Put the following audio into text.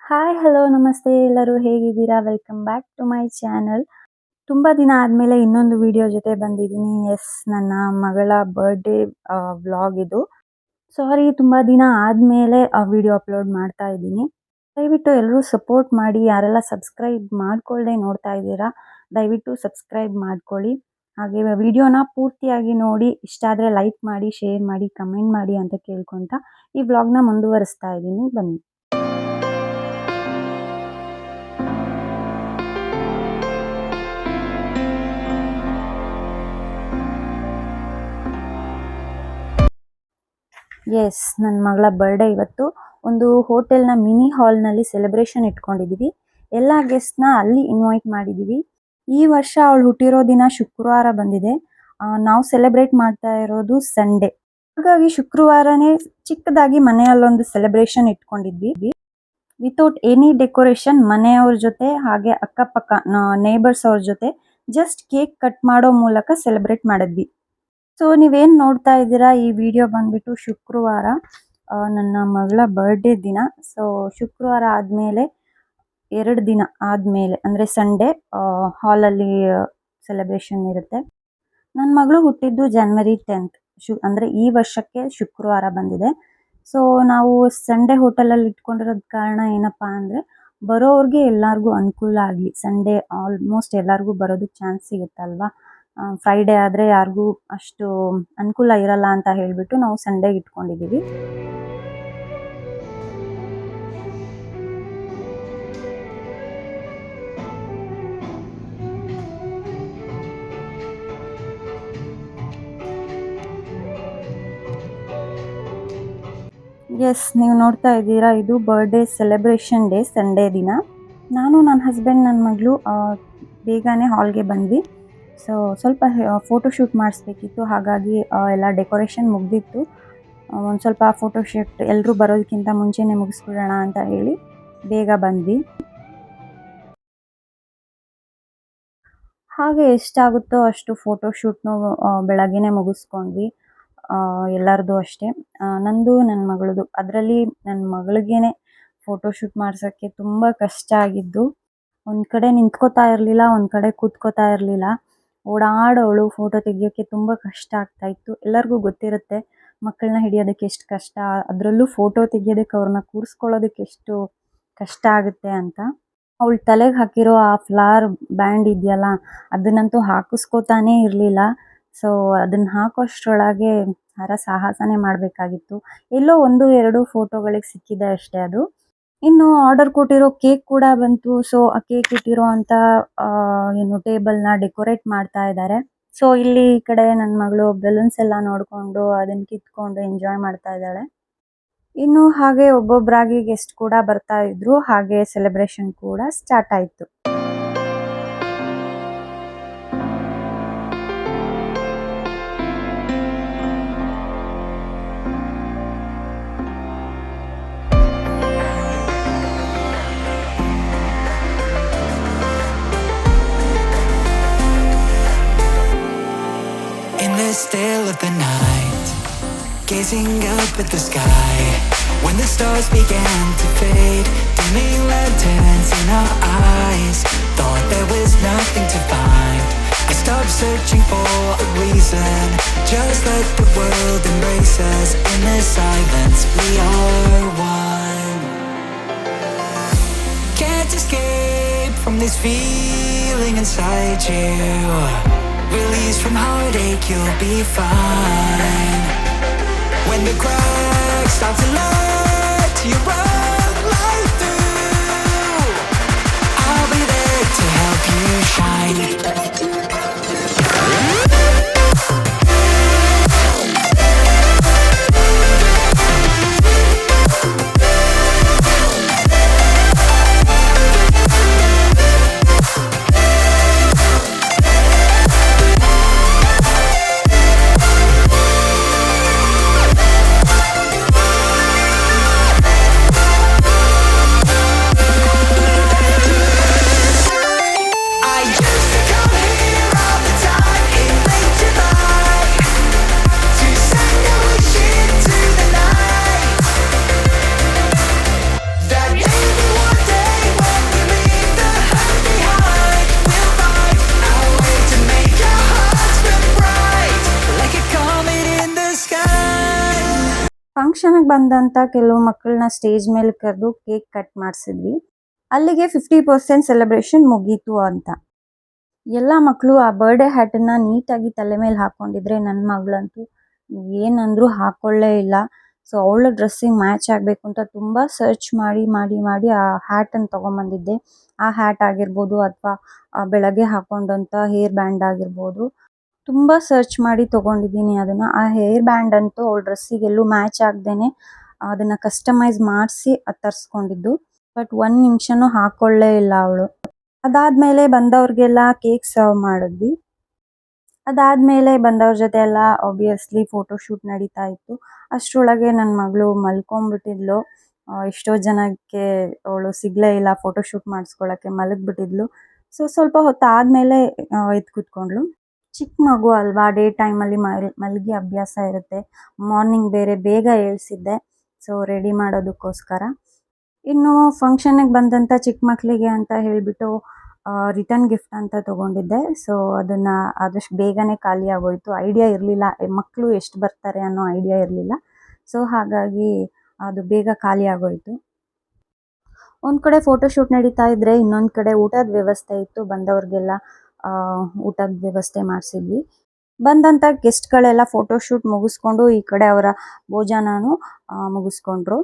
Hi hello ನಮಸ್ತೆ ಎಲ್ಲರೂ ಹೇಗಿದ್ದೀರಾ? Welcome back to my channel. ತುಂಬ ದಿನ ಆದಮೇಲೆ ಇನ್ನೊಂದು ವಿಡಿಯೋ ಜೊತೆ ಬಂದಿದ್ದೀನಿ. ನನ್ನ ಮಗಳ ಬರ್ಡೇ ವ್ಲಾಗ್ ಇದು. ಸಾರಿ, ತುಂಬ ದಿನ ಆದಮೇಲೆ ವಿಡಿಯೋ ಅಪ್ಲೋಡ್ ಮಾಡ್ತಾ ಇದ್ದೀನಿ. ದಯವಿಟ್ಟು ಎಲ್ಲರೂ ಸಪೋರ್ಟ್ ಮಾಡಿ. ಯಾರೆಲ್ಲ ಸಬ್ಸ್ಕ್ರೈಬ್ ಮಾಡ್ಕೊಳ್ಳದೆ ನೋಡ್ತಾ ಇದ್ದೀರಾ, ದಯವಿಟ್ಟು ಸಬ್ಸ್ಕ್ರೈಬ್ ಮಾಡ್ಕೊಳ್ಳಿ. ಹಾಗೆ ವಿಡಿಯೋನ ಪೂರ್ತಿಯಾಗಿ ನೋಡಿ, ಇಷ್ಟ ಆದರೆ ಲೈಕ್ ಮಾಡಿ, ಶೇರ್ ಮಾಡಿ, ಕಮೆಂಟ್ ಮಾಡಿ ಅಂತ ಕೇಳ್ಕೊತಾ ಈ ವ್ಲಾಗ್ನ ಮುಂದುವರಿಸ್ತಾ ಇದ್ದೀನಿ. ಬನ್ನಿ. ನನ್ನ ಮಗಳ ಬರ್ಡೇ ಇವತ್ತು ಒಂದು ಹೋಟೆಲ್ನ ಮಿನಿ ಹಾಲ್ನಲ್ಲಿ ಸೆಲೆಬ್ರೇಷನ್ ಇಟ್ಕೊಂಡಿದ್ದೀವಿ. ಎಲ್ಲ ಗೆಸ್ಟ್ನ ಅಲ್ಲಿ ಇನ್ವೈಟ್ ಮಾಡಿದ್ದೀವಿ. ಈ ವರ್ಷ ಅವಳು ಹುಟ್ಟಿರೋ ದಿನ ಶುಕ್ರವಾರ ಬಂದಿದೆ. ನಾವು ಸೆಲೆಬ್ರೇಟ್ ಮಾಡ್ತಾ ಇರೋದು ಸಂಡೇ. ಹಾಗಾಗಿ ಶುಕ್ರವಾರನೇ ಚಿಕ್ಕದಾಗಿ ಮನೆಯಲ್ಲೊಂದು ಸೆಲೆಬ್ರೇಷನ್ ಇಟ್ಕೊಂಡಿದ್ವಿ. ವಿತೌಟ್ ಎನಿ ಡೆಕೋರೇಷನ್, ಮನೆಯವ್ರ ಜೊತೆ ಹಾಗೆ ಅಕ್ಕಪಕ್ಕ ನೇಬರ್ಸ್ ಅವ್ರ ಜೊತೆ ಜಸ್ಟ್ ಕೇಕ್ ಕಟ್ ಮಾಡೋ ಮೂಲಕ ಸೆಲೆಬ್ರೇಟ್ ಮಾಡಿದ್ವಿ. ಸೊ ನೀವೇನು ನೋಡ್ತಾ ಇದ್ದೀರಾ, ಈ ವಿಡಿಯೋ ಬಂದ್ಬಿಟ್ಟು ಶುಕ್ರವಾರ ನನ್ನ ಮಗಳ ಬರ್ಡೇ ದಿನ. ಸೊ ಶುಕ್ರವಾರ ಆದಮೇಲೆ 2 ದಿನ ಆದಮೇಲೆ ಅಂದರೆ ಸಂಡೇ ಹಾಲಲ್ಲಿ ಸೆಲೆಬ್ರೇಷನ್ ಇರುತ್ತೆ. ನನ್ನ ಮಗಳು ಹುಟ್ಟಿದ್ದು ಜನವರಿ 10th, ಅಂದರೆ ಈ ವರ್ಷಕ್ಕೆ ಶುಕ್ರವಾರ ಬಂದಿದೆ. ಸೊ ನಾವು ಸಂಡೇ ಹೋಟೆಲಲ್ಲಿ ಇಟ್ಕೊಂಡಿರೋದು ಕಾರಣ ಏನಪ್ಪ ಅಂದರೆ, ಬರೋವ್ರಿಗೆ ಎಲ್ಲರಿಗೂ ಅನುಕೂಲ ಆಗಲಿ. ಸಂಡೇ ಆಲ್ಮೋಸ್ಟ್ ಎಲ್ಲರಿಗೂ ಬರೋದಕ್ಕೆ ಚಾನ್ಸ್ ಸಿಗುತ್ತಲ್ವಾ. ಫ್ರೈಡೇ ಆದರೆ ಯಾರಿಗೂ ಅಷ್ಟು ಅನುಕೂಲ ಇರಲ್ಲ ಅಂತ ಹೇಳಿಬಿಟ್ಟು ನಾವು ಸಂಡೇಗೆ ಇಟ್ಕೊಂಡಿದ್ದೀವಿ. ನೀವು ನೋಡ್ತಾ ಇದ್ದೀರಾ, ಇದು ಬರ್ಡೇ ಸೆಲೆಬ್ರೇಷನ್ ಡೇ, ಸಂಡೇ ದಿನ. ನಾನು, ನನ್ನ ಹಸ್ಬೆಂಡ್, ನನ್ನ ಮಗಳು ಬೇಗನೆ ಹಾಲ್ಗೆ ಬಂದ್ವಿ. ಸೊ ಸ್ವಲ್ಪ ಫೋಟೋಶೂಟ್ ಮಾಡಿಸ್ಬೇಕಿತ್ತು. ಹಾಗಾಗಿ ಎಲ್ಲ ಡೆಕೋರೇಷನ್ ಮುಗ್ದಿತ್ತು. ಒಂದು ಸ್ವಲ್ಪ ಫೋಟೋಶೂಟ್ ಎಲ್ಲರೂ ಬರೋದಕ್ಕಿಂತ ಮುಂಚೆನೇ ಮುಗಿಸ್ಬಿಡೋಣ ಅಂತ ಹೇಳಿ ಬೇಗ ಬಂದ್ವಿ. ಹಾಗೆ ಎಷ್ಟಾಗುತ್ತೋ ಅಷ್ಟು ಫೋಟೋಶೂಟ್ನು ಬೆಳಗ್ಗೆನೇ ಮುಗಿಸ್ಕೊಂಡ್ವಿ. ಎಲ್ಲರದು ಅಷ್ಟೇ, ನಂದು ನನ್ನ ಮಗಳದು. ಅದರಲ್ಲಿ ನನ್ನ ಮಗಳಿಗೇನೆ ಫೋಟೋಶೂಟ್ ಮಾಡ್ಸೋಕ್ಕೆ ತುಂಬ ಕಷ್ಟ ಆಗಿದ್ದು. ಒಂದು ಕಡೆ ನಿಂತ್ಕೋತಾ ಇರಲಿಲ್ಲ, ಒಂದು ಕಡೆ ಕೂತ್ಕೋತಾ ಇರಲಿಲ್ಲ. ಓಡಾಡೋಳು. ಫೋಟೋ ತೆಗಿಯೋಕ್ಕೆ ತುಂಬ ಕಷ್ಟ ಆಗ್ತಾಯಿತ್ತು. ಎಲ್ಲರಿಗೂ ಗೊತ್ತಿರುತ್ತೆ ಮಕ್ಕಳನ್ನ ಹಿಡಿಯೋದಕ್ಕೆ ಎಷ್ಟು ಕಷ್ಟ, ಅದರಲ್ಲೂ ಫೋಟೋ ತೆಗಿಯೋದಕ್ಕೆ ಅವ್ರನ್ನ ಕೂರಿಸ್ಕೊಳ್ಳೋದಕ್ಕೆ ಎಷ್ಟು ಕಷ್ಟ ಆಗುತ್ತೆ ಅಂತ. ಅವಳು ತಲೆಗೆ ಹಾಕಿರೋ ಆ ಫ್ಲವರ್ ಬ್ಯಾಂಡ್ ಇದೆಯಲ್ಲ, ಅದನ್ನಂತೂ ಹಾಕಿಸ್ಕೋತಾನೇ ಇರಲಿಲ್ಲ. ಸೊ ಅದನ್ನು ಹಾಕೋಷ್ಟರೊಳಗೆ ಸಾಹಸನೇ ಮಾಡಬೇಕಾಗಿತ್ತು. ಎಲ್ಲೋ 1-2 ಫೋಟೋಗಳಿಗೆ ಸಿಕ್ಕಿದೆ ಅಷ್ಟೇ ಅದು. ಇನ್ನು ಆರ್ಡರ್ ಕೊಟ್ಟಿರೋ ಕೇಕ್ ಕೂಡ ಬಂತು. ಸೊ ಆ ಕೇಕ್ ಇಟ್ಟಿರೋ ಅಂತ ಟೇಬಲ್ನ ಡೆಕೋರೇಟ್ ಮಾಡ್ತಾ ಇದ್ದಾರೆ. ಸೊ ಇಲ್ಲಿ ಈ ಕಡೆ ನನ್ನ ಮಗಳು ಬೆಲೂನ್ಸ್ ಎಲ್ಲ ನೋಡಿಕೊಂಡು ಅದನ್ನು ಕಿತ್ಕೊಂಡು ಎಂಜಾಯ್ ಮಾಡ್ತಾ ಇದ್ದಾಳೆ. ಇನ್ನು ಹಾಗೆ ಒಬ್ಬೊಬ್ಬರಾಗಿ ಗೆಸ್ಟ್ ಕೂಡ ಬರ್ತಾ ಇದ್ರು. ಹಾಗೆ ಸೆಲೆಬ್ರೇಷನ್ ಕೂಡ ಸ್ಟಾರ್ಟ್ ಆಯಿತು. Still of the night, gazing up at the sky, when the stars began to fade, dimming lanterns in our eyes, thought there was nothing to find. I stopped searching for a reason, just let the world embrace us. In the silence we are one. Can't escape from this feeling inside you. Release from heartache, you'll be fine. When the cracks start to let you run right through, I'll be there to help you shine. ಫಂಕ್ಷನ್ಗೆ ಬಂದಂಥ ಕೆಲವು ಮಕ್ಕಳನ್ನ stage ಮೇಲೆ ಕರೆದು cake cut ಮಾಡಿಸಿದ್ವಿ. ಅಲ್ಲಿಗೆ 50% celebration ಮುಗೀತು ಅಂತ. ಎಲ್ಲ ಮಕ್ಕಳು ಆ ಬರ್ಡೇ ಹ್ಯಾಟನ್ನು ನೀಟಾಗಿ ತಲೆ ಮೇಲೆ ಹಾಕ್ಕೊಂಡಿದ್ರೆ ನನ್ನ ಮಗಳಂತೂ ಏನಂದರೂ ಹಾಕ್ಕೊಳ್ಳೇ ಇಲ್ಲ. ಸೊ ಅವಳ ಡ್ರೆಸ್ಸಿಗೆ ಮ್ಯಾಚ್ ಆಗಬೇಕು ಅಂತ ತುಂಬ ಸರ್ಚ್ ಮಾಡಿ ಆ ಹ್ಯಾಟನ್ನು ತೊಗೊಂಬಂದಿದ್ದೆ. ಆ ಹ್ಯಾಟ್ ಆಗಿರ್ಬೋದು ಅಥವಾ ಬೆಳಗ್ಗೆ ಹಾಕ್ಕೊಂಡಂಥ ಹೇರ್ ಬ್ಯಾಂಡ್ ಆಗಿರ್ಬೋದು, ತುಂಬ ಸರ್ಚ್ ಮಾಡಿ ತೊಗೊಂಡಿದ್ದೀನಿ ಅದನ್ನು. ಆ ಹೇರ್ ಬ್ಯಾಂಡ್ ಅಂತೂ ಅವಳ ಡ್ರೆಸ್ಸಿಗೆ ಎಲ್ಲೂ ಮ್ಯಾಚ್ ಆಗದೇನೆ ಅದನ್ನು ಕಸ್ಟಮೈಸ್ ಮಾಡಿಸಿ ತರಿಸ್ಕೊಂಡಿದ್ದು. ಬಟ್ ಒಂದು ನಿಮಿಷನೂ ಹಾಕ್ಕೊಳ್ಳೇ ಇಲ್ಲ ಅವಳು. ಅದಾದಮೇಲೆ ಬಂದವ್ರಿಗೆಲ್ಲ ಕೇಕ್ ಸರ್ವ್ ಮಾಡಿದ್ವಿ. ಅದಾದಮೇಲೆ ಬಂದವ್ರ ಜೊತೆ ಎಲ್ಲ ಆಬ್ವಿಯಸ್ಲಿ ಫೋಟೋಶೂಟ್ ನಡೀತಾ ಇತ್ತು. ಅಷ್ಟರೊಳಗೆ ನನ್ನ ಮಗಳು ಮಲ್ಕೊಂಡ್ಬಿಟ್ಟಿದ್ಲು. ಎಷ್ಟೋ ಜನಕ್ಕೆ ಅವಳು ಸಿಗಲೇ ಇಲ್ಲ ಫೋಟೋಶೂಟ್ ಮಾಡಿಸ್ಕೊಳ್ಳೋಕ್ಕೆ, ಮಲಗಿಬಿಟ್ಟಿದ್ಲು. ಸೊ ಸ್ವಲ್ಪ ಹೊತ್ತು ಆದಮೇಲೆ ಎದ್ದು ಕೂತ್ಕೊಂಡ್ಳು. ಚಿಕ್ಕ ಮಗು ಅಲ್ವಾ, ಡೇ ಟೈಮಲ್ಲಿ ಮಲಗಿ ಅಭ್ಯಾಸ ಇರುತ್ತೆ. ಮಾರ್ನಿಂಗ್ ಬೇರೆ ಬೇಗ ಏಳಿಸಿದ್ದೆ, ಸೊ ರೆಡಿ ಮಾಡೋದಕ್ಕೋಸ್ಕರ. ಇನ್ನು ಫಂಕ್ಷನ್ಗೆ ಬಂದಂಥ ಚಿಕ್ಕ ಮಕ್ಕಳಿಗೆ ಅಂತ ಹೇಳಿಬಿಟ್ಟು ರಿಟರ್ನ್ ಗಿಫ್ಟ್ ಅಂತ ತೊಗೊಂಡಿದ್ದೆ. ಸೊ ಅದನ್ನು ಆದಷ್ಟು ಬೇಗನೆ ಖಾಲಿ ಆಗೋಯಿತು. ಐಡಿಯಾ ಇರಲಿಲ್ಲ, ಮಕ್ಕಳು ಎಷ್ಟು ಬರ್ತಾರೆ ಅನ್ನೋ ಐಡಿಯಾ ಇರಲಿಲ್ಲ. ಸೊ ಹಾಗಾಗಿ ಅದು ಬೇಗ ಖಾಲಿ ಆಗೋಯಿತು. ಒಂದು ಕಡೆ ಫೋಟೋಶೂಟ್ ನಡೀತಾ ಇದ್ದರೆ ಇನ್ನೊಂದು ಕಡೆ ಊಟದ ವ್ಯವಸ್ಥೆ ಇತ್ತು. ಬಂದವ್ರಿಗೆಲ್ಲ ಊಟದ ವ್ಯವಸ್ಥೆ ಮಾಡಿಸಿದ್ವಿ. ಬಂದಂಥ ಗೆಸ್ಟ್ಗಳೆಲ್ಲ ಫೋಟೋಶೂಟ್ ಮುಗಿಸ್ಕೊಂಡು ಈ ಕಡೆ ಅವರ ಭೋಜನನೂ ಮುಗಿಸ್ಕೊಂಡ್ರು.